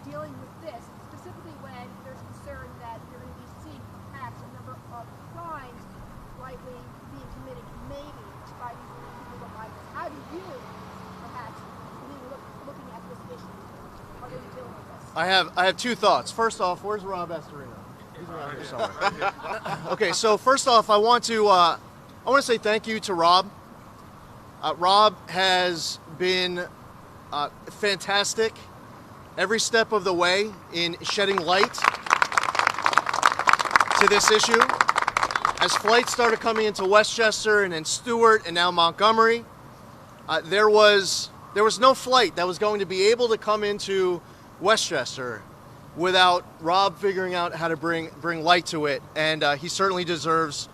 dealing with this, specifically when there's concern that you're going to be seeing perhaps a number of crimes likely being committed, maybe by these illegal migrants? How do you, perhaps, looking at this issue, are they dealing with this? I have two thoughts. First off, where's Rob Astorino? He's around here somewhere. Okay, so first off, I want to say thank you to Rob. Rob has been fantastic every step of the way in shedding light to this issue. As flights started coming into Westchester and then Stewart and now Montgomery, there was no flight that was going to be able to come into Westchester without Rob figuring out how to bring light to it, and he certainly deserves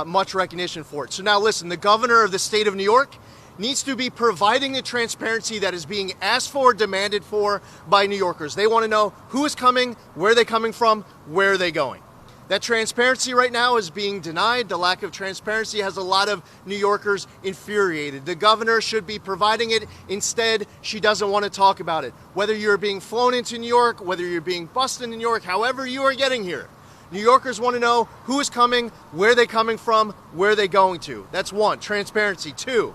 much recognition for it. So now listen, the governor of the state of New York needs to be providing the transparency that is being asked for, demanded for by New Yorkers. They want to know who is coming, where are they coming from, where are they going. That transparency right now is being denied. The lack of transparency has a lot of New Yorkers infuriated. The governor should be providing it. Instead, she doesn't want to talk about it. Whether you're being flown into New York, whether you're being bused in New York, however you are getting here, New Yorkers want to know who is coming, where they're coming from, where they're going to. That's one, transparency. Two,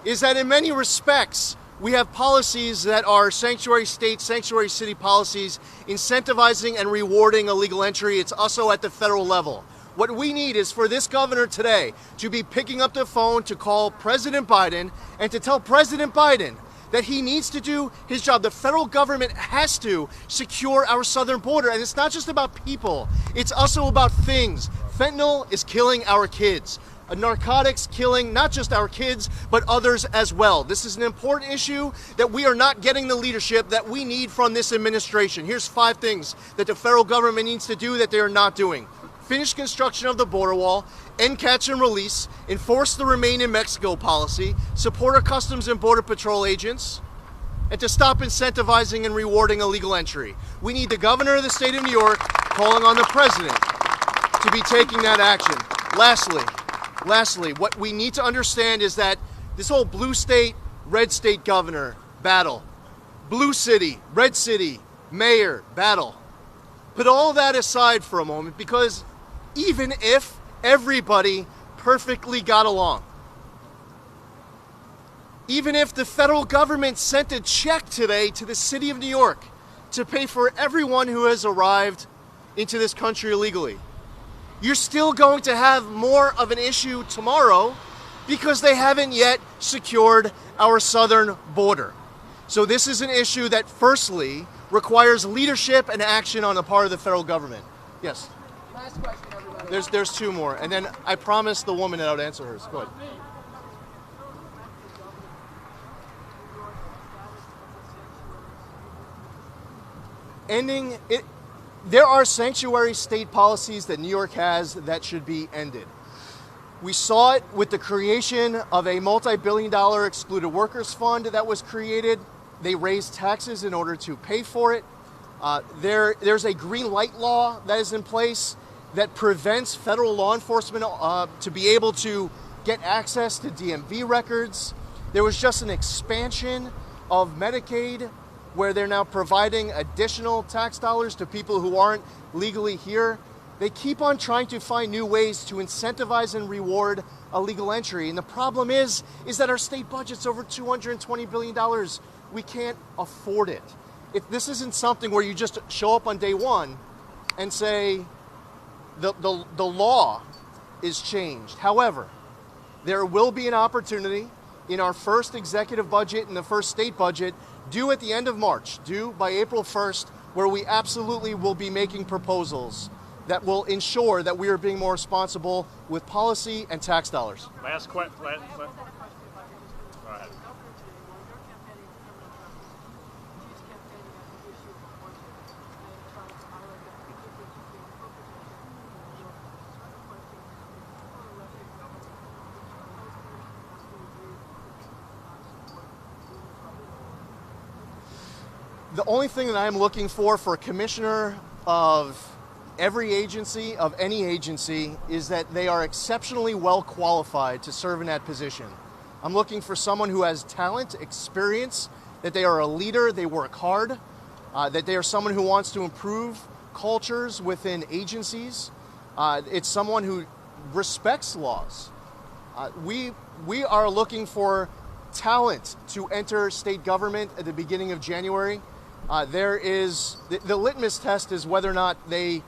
is that in many respects, we have policies that are sanctuary state, sanctuary city policies, incentivizing and rewarding illegal entry. It's also at the federal level. What we need is for this governor today to be picking up the phone to call President Biden and to tell President Biden that he needs to do his job. The federal government has to secure our southern border. And it's not just about people, it's also about things. Fentanyl is killing our kids. Narcotics killing not just our kids, but others as well. This is an important issue that we are not getting the leadership that we need from this administration. Here's 5 things that the federal government needs to do that they are not doing. Finish construction of the border wall, end catch and release, enforce the Remain in Mexico policy, support our Customs and Border Patrol agents, and to stop incentivizing and rewarding illegal entry. We need the governor of the state of New York calling on the president to be taking that action. Lastly, what we need to understand is that this whole blue state, red state governor battle, blue city, red city, mayor battle, put all that aside for a moment, because even if everybody perfectly got along, even if the federal government sent a check today to the city of New York to pay for everyone who has arrived into this country illegally, you're still going to have more of an issue tomorrow because they haven't yet secured our southern border. So this is an issue that firstly requires leadership and action on the part of the federal government. Yes? Last question, everybody. There's 2 more, and then I promised the woman that I would answer hers. Go ahead. Ending it. There are sanctuary state policies that New York has that should be ended. We saw it with the creation of a multi-billion-dollar excluded workers fund that was created. They raised taxes in order to pay for it. There's a green light law that is in place that prevents federal law enforcement to be able to get access to DMV records. There was just an expansion of Medicaid, where they're now providing additional tax dollars to people who aren't legally here. They keep on trying to find new ways to incentivize and reward illegal entry. And the problem is that our state budget's over $220 billion. We can't afford it. If this isn't something where you just show up on day one and say the law is changed. However, there will be an opportunity in our first executive budget and the first state budget due at the end of March, due by April 1st, where we absolutely will be making proposals that will ensure that we are being more responsible with policy and tax dollars. Last question. Go ahead. The only thing that I'm looking for a commissioner of every agency, of any agency, is that they are exceptionally well qualified to serve in that position. I'm looking for someone who has talent, experience, that they are a leader, they work hard, that they are someone who wants to improve cultures within agencies. It's someone who respects laws. We are looking for talent to enter state government at the beginning of January. There is the litmus test is whether or not they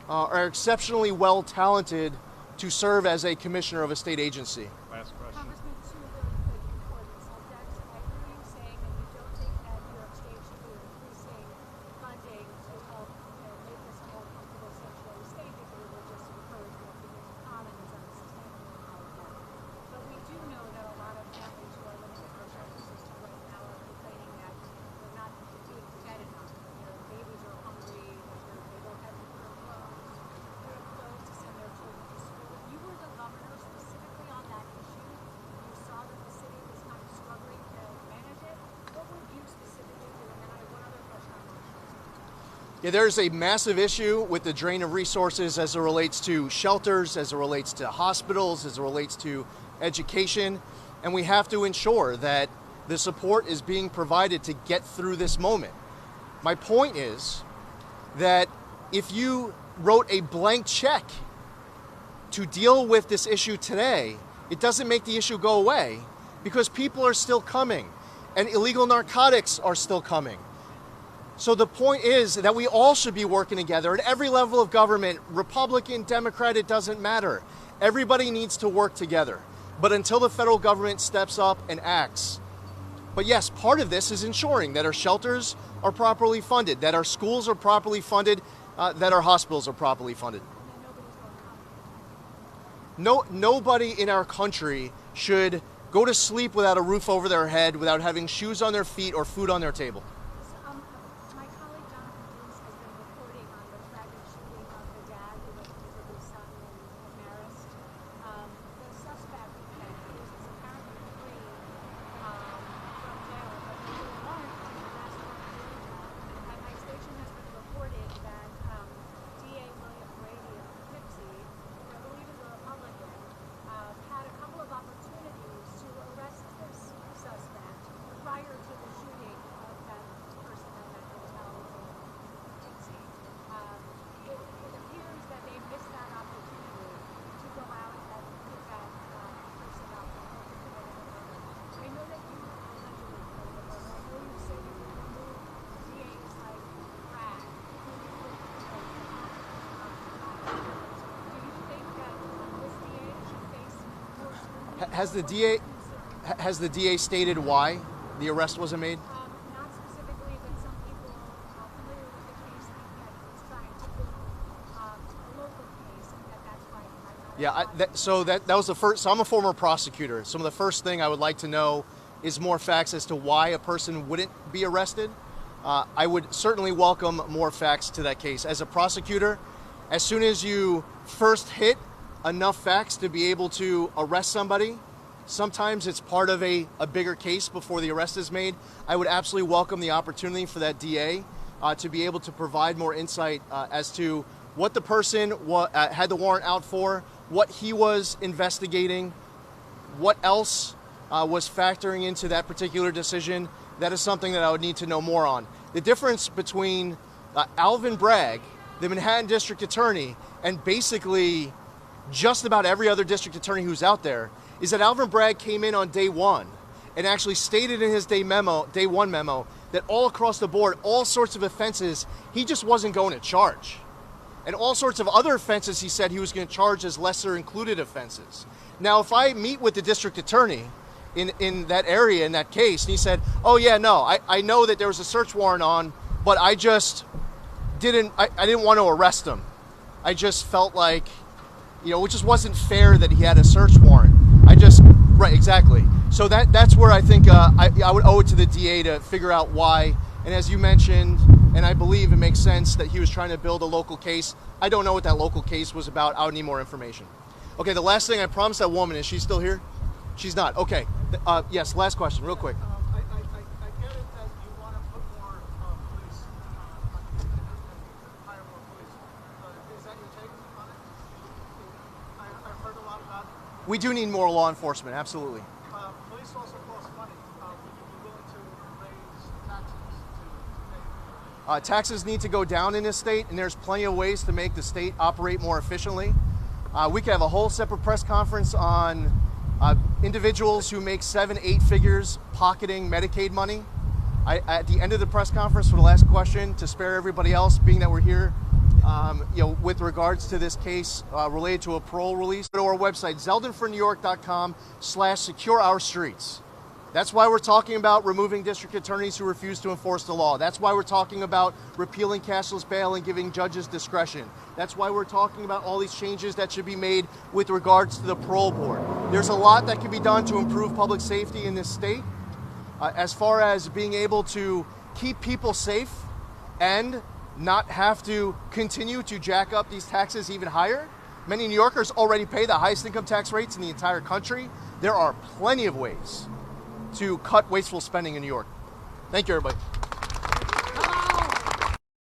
are exceptionally well talented to serve as a commissioner of a state agency. Last question. Congressman, two really quick important subjects. I hear you saying that you don't think that New York State should be increasing funding to help make this a more comfortable sanctuary state because it will just encourage more people to come and it's unsustainable and all of that. But we do know that a lot of families who are living in our shelter system right now are complaining that they're not being fed enough. Their babies are hungry, they don't have clothes to send their children to school. If you were the governor specifically on that issue, you saw that the city was kind of struggling to manage it, what would you specifically do? And then I have one other question on that. Yeah, there's a massive issue with the drain of resources as it relates to shelters, as it relates to hospitals, as it relates to education, and we have to ensure that the support is being provided to get through this moment. My point is that if you wrote a blank check to deal with this issue today, it doesn't make the issue go away because people are still coming and illegal narcotics are still coming. So the point is that we all should be working together at every level of government, Republican, Democrat, it doesn't matter. Everybody needs to work together. But until the federal government steps up and acts. But yes, part of this is ensuring that our shelters are properly funded, that our schools are properly funded, that our hospitals are properly funded. Nobody in our country should go to sleep without a roof over their head, without having shoes on their feet or food on their table. My colleague Jonathan Bruce has been reporting on the tragic shooting of the dad who was with his son in Marist. The suspect is apparently free from jail, but there was a warrant to arrest him in Georgia. And my station has been reporting that DA William Brady of Poughkeepsie, who I believe is a Republican, had a couple of opportunities to arrest this suspect prior to the shooting of that person at that hotel in Poughkeepsie. It appears that they missed that opportunity to go out and pick that person up and commit a murder. I know that you allegedly committed a murder. I know you said you would remove DA's like rag. Do you think that this DA should face more scrutiny? Has the DA stated why the arrest wasn't made? Not specifically, but some people familiar with the case think that he's trying to book a local case and that's why he might not. Yeah, that was the first. So I'm a former prosecutor. Some of the first thing I would like to know is more facts as to why a person wouldn't be arrested. I would certainly welcome more facts to that case. As a prosecutor, as soon as you first hit enough facts to be able to arrest somebody, sometimes it's part of a bigger case before the arrest is made. I would absolutely welcome the opportunity for that DA to be able to provide more insight as to what the person had the warrant out for, what he was investigating, what else was factoring into that particular decision. That is something that I would need to know more on. The difference between Alvin Bragg, the Manhattan District Attorney, and basically just about every other district attorney who's out there is that Alvin Bragg came in on day one and actually stated in his day one memo, that all across the board, all sorts of offenses, he just wasn't going to charge. And all sorts of other offenses he said he was going to charge as lesser included offenses. Now, if I meet with the district attorney in that area, in that case, and he said, oh yeah, no, I know that there was a search warrant on, but I just didn't want to arrest him. I just felt like, it just wasn't fair that he had a search warrant. Right, exactly. So that's where I think I would owe it to the DA to figure out why. And as you mentioned, and I believe it makes sense that he was trying to build a local case. I don't know what that local case was about. I would need more information. Okay, the last thing I promised that woman, is she still here? She's not. Okay. Yes, last question, real quick. I get it that you want to put more police, hire more police. Is that your take on it? I've heard a lot about it. We do need more law enforcement, absolutely. Police also cost money. Would you be willing to raise taxes to pay? Taxes need to go down in this state, and there's plenty of ways to make the state operate more efficiently. We could have a whole separate press conference on individuals who make 7-8 figures pocketing Medicaid money. At the end of the press conference, for the last question, to spare everybody else, being that we're here, with regards to this case related to a parole release, go to our website, zeldinfornewyork.com/secure-our-streets. That's why we're talking about removing district attorneys who refuse to enforce the law. That's why we're talking about repealing cashless bail and giving judges discretion. That's why we're talking about all these changes that should be made with regards to the parole board. There's a lot that can be done to improve public safety in this state, as far as being able to keep people safe and not have to continue to jack up these taxes even higher. Many New Yorkers already pay the highest income tax rates in the entire country. There are plenty of ways to cut wasteful spending in New York. Thank you, everybody.